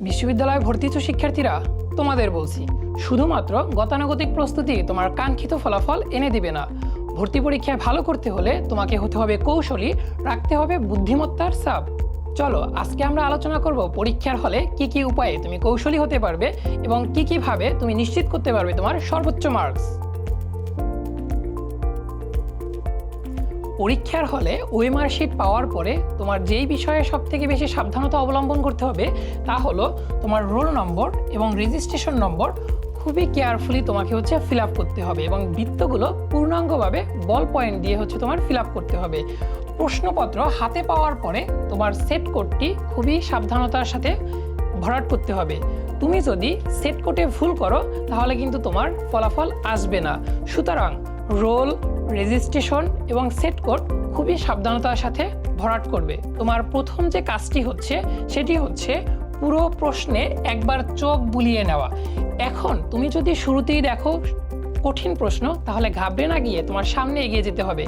বিশ্ববিদ্যালয়ে ভর্তি হচ্ছ শিক্ষার্থীরা, তোমাদের বলছি, শুধুমাত্র গতানুগতিক প্রস্তুতি তোমার কাঙ্ক্ষিত ফলাফল এনে দিবে না। ভর্তি পরীক্ষায় ভালো করতে হলে তোমাকে হতে হবে কৌশলী, রাখতে হবে বুদ্ধিমত্তার ছাপ। চলো আজকে আমরা আলোচনা করব পরীক্ষার হলে কি কি উপায়ে তুমি কৌশলী হতে পারবে এবং কি কি ভাবে তুমি নিশ্চিত করতে পারবে তোমার সর্বোচ্চ মার্কস। পরীক্ষার হলে ওএমআর শিট পাওয়ার পরে তোমার যেই বিষয়ে সবথেকে বেশি সাবধানতা অবলম্বন করতে হবে তা হলো তোমার রোল নম্বর এবং রেজিস্ট্রেশন নম্বর খুবই কেয়ারফুলি তোমাকে ফিল আপ করতে হবে এবং বৃত্তগুলো পূর্ণাঙ্গভাবে বল পয়েন্ট দিয়ে তোমার ফিল আপ করতে হবে। প্রশ্নপত্র হাতে পাওয়ার পরে তোমার সেট কোডটি খুবই সাবধানতার সাথে ভরাট করতে হবে। তুমি যদি সেট কোডে ভুল করো তাহলে কিন্তু তোমার ফলাফল আসবে না। সুতরাং রোল, রেজিস্ট্রেশন এবং সেট কোড খুবই সাবধানতার সাথে ভরাট করবে। তোমার প্রথম যে কাজটি সেটি হচ্ছে পুরো প্রশ্নে একবার চোখ বুলিয়ে নেওয়া। এখন তুমি যদি শুরুতেই দেখো কঠিন প্রশ্ন, তাহলে ঘাবড়ে না গিয়ে তোমার সামনে এগিয়ে যেতে হবে।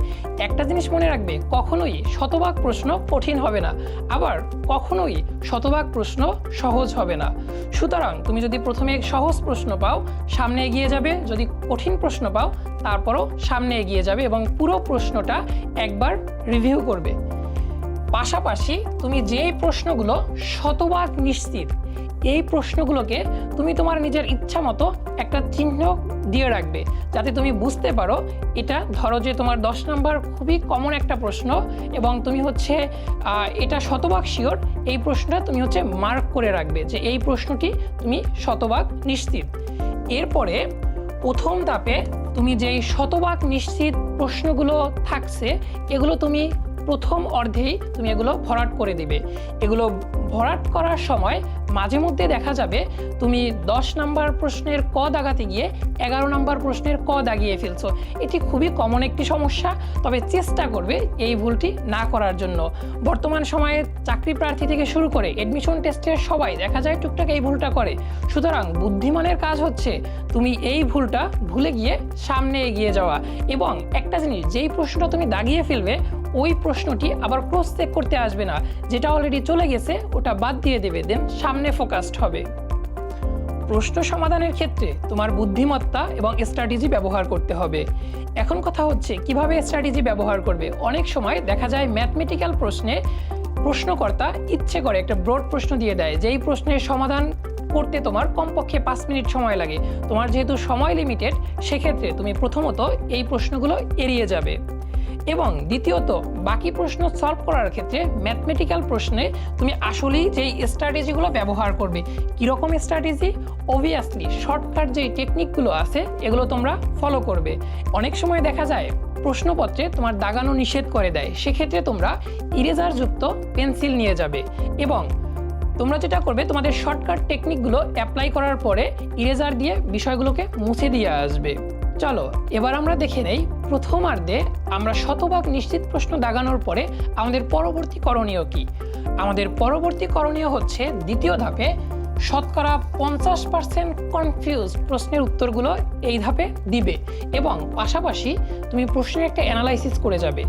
একটা জিনিস মনে রাখবে, কখনোই শতভাগ প্রশ্ন কঠিন হবে না, আবার কখনোই শতভাগ প্রশ্ন সহজ হবে না। সুতরাং তুমি যদি প্রথমে সহজ প্রশ্ন পাও সামনে এগিয়ে যাবে, যদি কঠিন প্রশ্ন পাও তারপরও সামনে এগিয়ে যাবে এবং পুরো প্রশ্নটা একবার রিভিউ করবে। পাশাপাশি তুমি যেই প্রশ্নগুলো শতভাগ নিশ্চিত, এই প্রশ্নগুলোকে তুমি তোমার নিজের ইচ্ছা মতো একটা চিহ্ন দিয়ে রাখবে, যাতে তুমি বুঝতে পারো এটা, ধরো যে তোমার 10 নাম্বার খুবই কমন একটা প্রশ্ন এবং তুমি এটা শতভাগ শিওর, এই প্রশ্নটা তুমি মার্ক করে রাখবে যে এই প্রশ্নটি তুমি শতভাগ নিশ্চিত। এরপরে প্রথম ধাপে তুমি যেই শতভাগ নিশ্চিত প্রশ্নগুলো থাকছে এগুলো তুমি প্রথম অর্ধেই তুমি এগুলো ভরাট করে দিবে। এগুলো ভরাট করার সময় মাঝে মধ্যে দেখা যাবে তুমি 10 নাম্বার প্রশ্নের ক দাগাতে গিয়ে 11 নাম্বার প্রশ্নের ক দাগিয়ে ফেলছো। এটি খুবই কমন একটি সমস্যা, তবে চেষ্টা করবে এই ভুলটি না করার জন্য। বর্তমান সময়ে চাকরি প্রার্থী থেকে শুরু করে এডমিশন টেস্টের সবাই দেখা যায় টুকটাক এই ভুলটা করে। সুতরাং বুদ্ধিমানের কাজ হচ্ছে তুমি এই ভুলটা ভুলে গিয়ে সামনে এগিয়ে যাওয়া এবং একটা জিনিস, যেই প্রশ্নটা তুমি দাগিয়ে ফেলবে ওই প্রশ্নটি আবার ক্রস চেক করতে আসবে না, যেটা অলরেডি চলে গেছে ওটা বাদ দিয়ে দেবে, দেন সামনে ফোকাসড হবে। প্রশ্ন সমাধানের ক্ষেত্রে তোমার বুদ্ধিমত্তা এবং স্ট্র্যাটেজি ব্যবহার করতে হবে। এখন কথা হচ্ছে কিভাবে স্ট্র্যাটেজি ব্যবহার করবে। অনেক সময় দেখা যায় ম্যাথমেটিক্যাল প্রশ্নে প্রশ্নকর্তা ইচ্ছে করে একটা ব্রড প্রশ্ন দিয়ে দেয়, যেই প্রশ্নের সমাধান করতে তোমার কমপক্ষে 5 মিনিট সময় লাগে। তোমার যেহেতু সময় লিমিটেড, সেক্ষেত্রে তুমি প্রথমত এই প্রশ্নগুলো এড়িয়ে যাবে এবং দ্বিতীয়ত বাকি প্রশ্ন সলভ করার ক্ষেত্রে ম্যাথমেটিক্যাল প্রশ্নে তুমি আসলেই যেই স্ট্র্যাটেজিগুলো ব্যবহার করবে। কীরকম স্ট্র্যাটেজি? অবভিয়াসলি শর্টকাট যেই টেকনিকগুলো আছে এগুলো তোমরা ফলো করবে। অনেক সময় দেখা যায় প্রশ্নপত্রে তোমার দাগানো নিষেধ করে দেয়, সেক্ষেত্রে তোমরা ইরেজারযুক্ত পেন্সিল নিয়ে যাবে এবং তোমরা যেটা করবে তোমাদের শর্টকাট টেকনিকগুলো অ্যাপ্লাই করার পরে ইরেজার দিয়ে বিষয়গুলোকে মুছে দিয়ে আসবে। চলো এবার আমরা দেখে নেই প্রথমার্ধে আমরা শতভাগ নিশ্চিত প্রশ্ন দাগানোর পরে আমাদের পরবর্তী করণীয় কি। আমাদের পরবর্তী করণীয় হচ্ছে দ্বিতীয় ধাপে শতকরা 50% কনফিউজ প্রশ্নের উত্তরগুলো এই ধাপে দিবে এবং পাশাপাশি তুমি প্রশ্নের একটা অ্যানালাইসিস করে যাবে।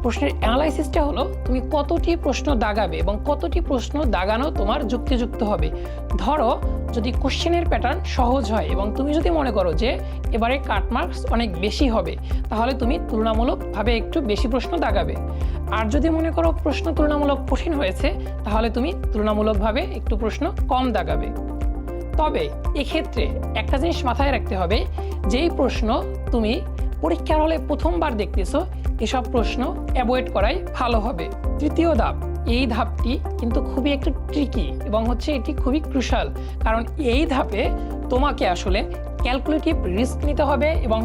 প্রশ্নের অ্যানালাইসিসটা হলো তুমি কতটি প্রশ্ন দাগাবে এবং কতটি প্রশ্ন দাগানো তোমার যুক্তিযুক্ত হবে। ধরো যদি কোশ্চেনের প্যাটার্ন সহজ হয় এবং তুমি যদি মনে করো যে এবারে কাট মার্কস অনেক বেশি হবে, তাহলে তুমি তুলনামূলকভাবে একটু বেশি প্রশ্ন দাগাবে। আর যদি মনে করো প্রশ্ন তুলনামূলক কঠিন হয়েছে, তাহলে তুমি তুলনামূলকভাবে একটু প্রশ্ন কম দাগাবে। তবে এক্ষেত্রে একটা জিনিস মাথায় রাখতে হবে, যেই প্রশ্ন তুমি পরীক্ষার হলে প্রথমবার দেখতেছো এসব প্রশ্ন অ্যাভয়েড করাই ভালো হবে। তৃতীয় ধাপ, এই ধাপটি কিন্তু খুবই একটু ট্রিকি এবং এটি খুবই ক্রুশাল, কারণ এই ধাপে তোমাকে আসলে ক্যালকুলেটিভ রিস্ক নিতে হবে এবং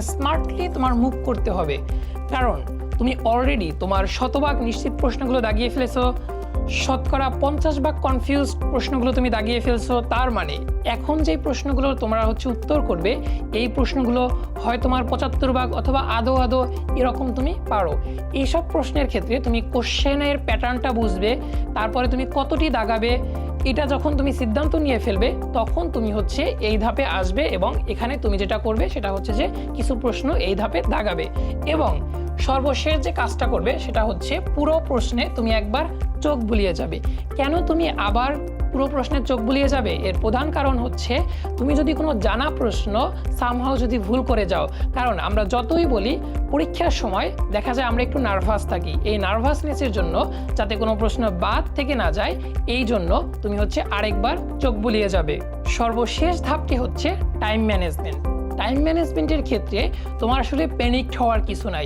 স্মার্টলি তোমার মুভ করতে হবে। কারণ তুমি অলরেডি তোমার শতভাগ নিশ্চিত প্রশ্নগুলো দাগিয়ে ফেলেছো, শতকরা 50 ভাগ কনফিউজড প্রশ্নগুলো তুমি দাগিয়ে ফেলছো। তার মানে এখন যেই প্রশ্নগুলো তোমরা উত্তর করবে এই প্রশ্নগুলো হয় তোমার 75 ভাগ অথবা আদো এরকম তুমি পারো। এইসব প্রশ্নের ক্ষেত্রে তুমি কোশ্চেনের প্যাটার্নটা বুঝবে, তারপরে তুমি কতটি দাগাবে এটা যখন তুমি সিদ্ধান্ত নিয়ে ফেলবে তখন তুমি এই ধাপে আসবে এবং এখানে তুমি যেটা করবে সেটা যে কিছু প্রশ্ন এই ধাপে দাগাবে এবং সর্বশেষ যে কাজটা করবে সেটা পুরো প্রশ্নে তুমি একবার চোখ বুলিয়ে যাবে। কেন তুমি আবার পুরো প্রশ্নের চোখ বুলিয়ে যাবে? এর প্রধান কারণ হচ্ছে তুমি যদি কোনো জানা প্রশ্ন সামহাও যদি ভুল করে যাও। কারণ আমরা যতই বলি পরীক্ষার সময় দেখা যায় আমরা একটু নার্ভাস থাকি, এই নার্ভাসনেসের জন্য যাতে কোনো প্রশ্ন বাদ থেকে না যায় এই জন্য তুমি হচ্ছে আরেকবার চোখ বুলিয়ে যাবে। সর্বশেষ ধাপটি হচ্ছে টাইম ম্যানেজমেন্ট। টাইম ম্যানেজমেন্টের ক্ষেত্রে তোমার আসলে প্যানিক হওয়ার কিছু নাই।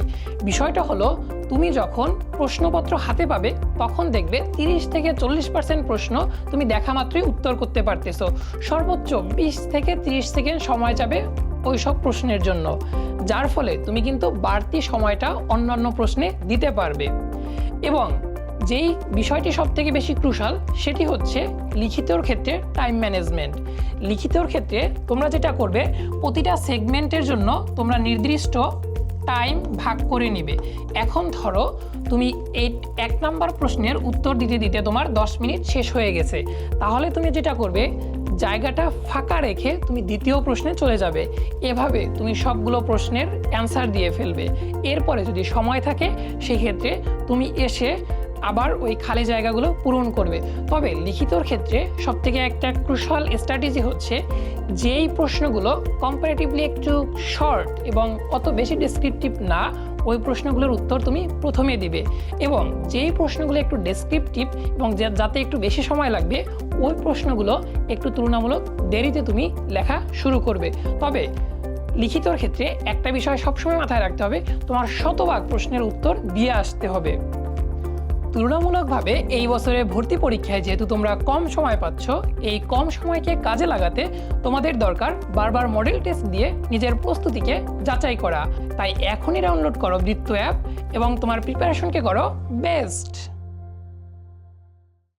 বিষয়টা হলো তুমি যখন প্রশ্নপত্র হাতে পাবে তখন দেখবে 30 থেকে 40% প্রশ্ন তুমি দেখা মাত্রই উত্তর করতে পারতেছো। সর্বোচ্চ 20 থেকে 30 সেকেন্ড সময় যাবে ওই সব প্রশ্নের জন্য, যার ফলে তুমি কিন্তু বাড়তি সময়টা অন্যান্য প্রশ্নে দিতে পারবে। এবং যেই বিষয়টি সব থেকে বেশি ক্রুশাল সেটি হচ্ছে লিখিতর ক্ষেত্রে টাইম ম্যানেজমেন্ট। লিখিতর ক্ষেত্রে তোমরা যেটা করবে, প্রতিটা সেগমেন্টের জন্য তোমরা নির্দিষ্ট টাইম ভাগ করে নিবে। এখন ধরো তুমি এই 1 নাম্বার প্রশ্নের উত্তর দিতে দিতে তোমার 10 মিনিট শেষ হয়ে গেছে, তাহলে তুমি যেটা করবে জায়গাটা ফাঁকা রেখে তুমি দ্বিতীয় প্রশ্নে চলে যাবে। এভাবে তুমি সবগুলো প্রশ্নের অ্যান্সার দিয়ে ফেলবে। এরপরে যদি সময় থাকে সেক্ষেত্রে তুমি এসে আবার ওই খালি জায়গাগুলো পূরণ করবে। তবে লিখিতর ক্ষেত্রে সবথেকে একটা ক্রুশাল স্ট্র্যাটেজি হচ্ছে যেই প্রশ্নগুলো কম্পারেটিভলি একটু শর্ট এবং অত বেশি ডেসক্রিপটিভ না, ওই প্রশ্নগুলোর উত্তর তুমি প্রথমে দিবে। এবং যেই প্রশ্নগুলো একটু ডেসক্রিপটিভ এবং যাতে একটু বেশি সময় লাগবে ওই প্রশ্নগুলো একটু তুলনামূলক দেরিতে তুমি লেখা শুরু করবে। তবে লিখিতর ক্ষেত্রে একটা বিষয় সবসময় মাথায় রাখতে হবে, তোমার শতভাগ প্রশ্নের উত্তর দিয়ে আসতে হবে। তুলনামূলকভাবে এই বছরে ভর্তি পরীক্ষায় যেহেতু তোমরা কম সময় পাচ্ছ, এই কম সময়কে কাজে লাগাতে তোমাদের দরকার বারবার মডেল টেস্ট দিয়ে নিজের প্রস্তুতিকে যাচাই করা। তাই এখনই ডাউনলোড করো বৃত্ত অ্যাপ এবং তোমার প্রিপারেশনকে করো বেস্ট।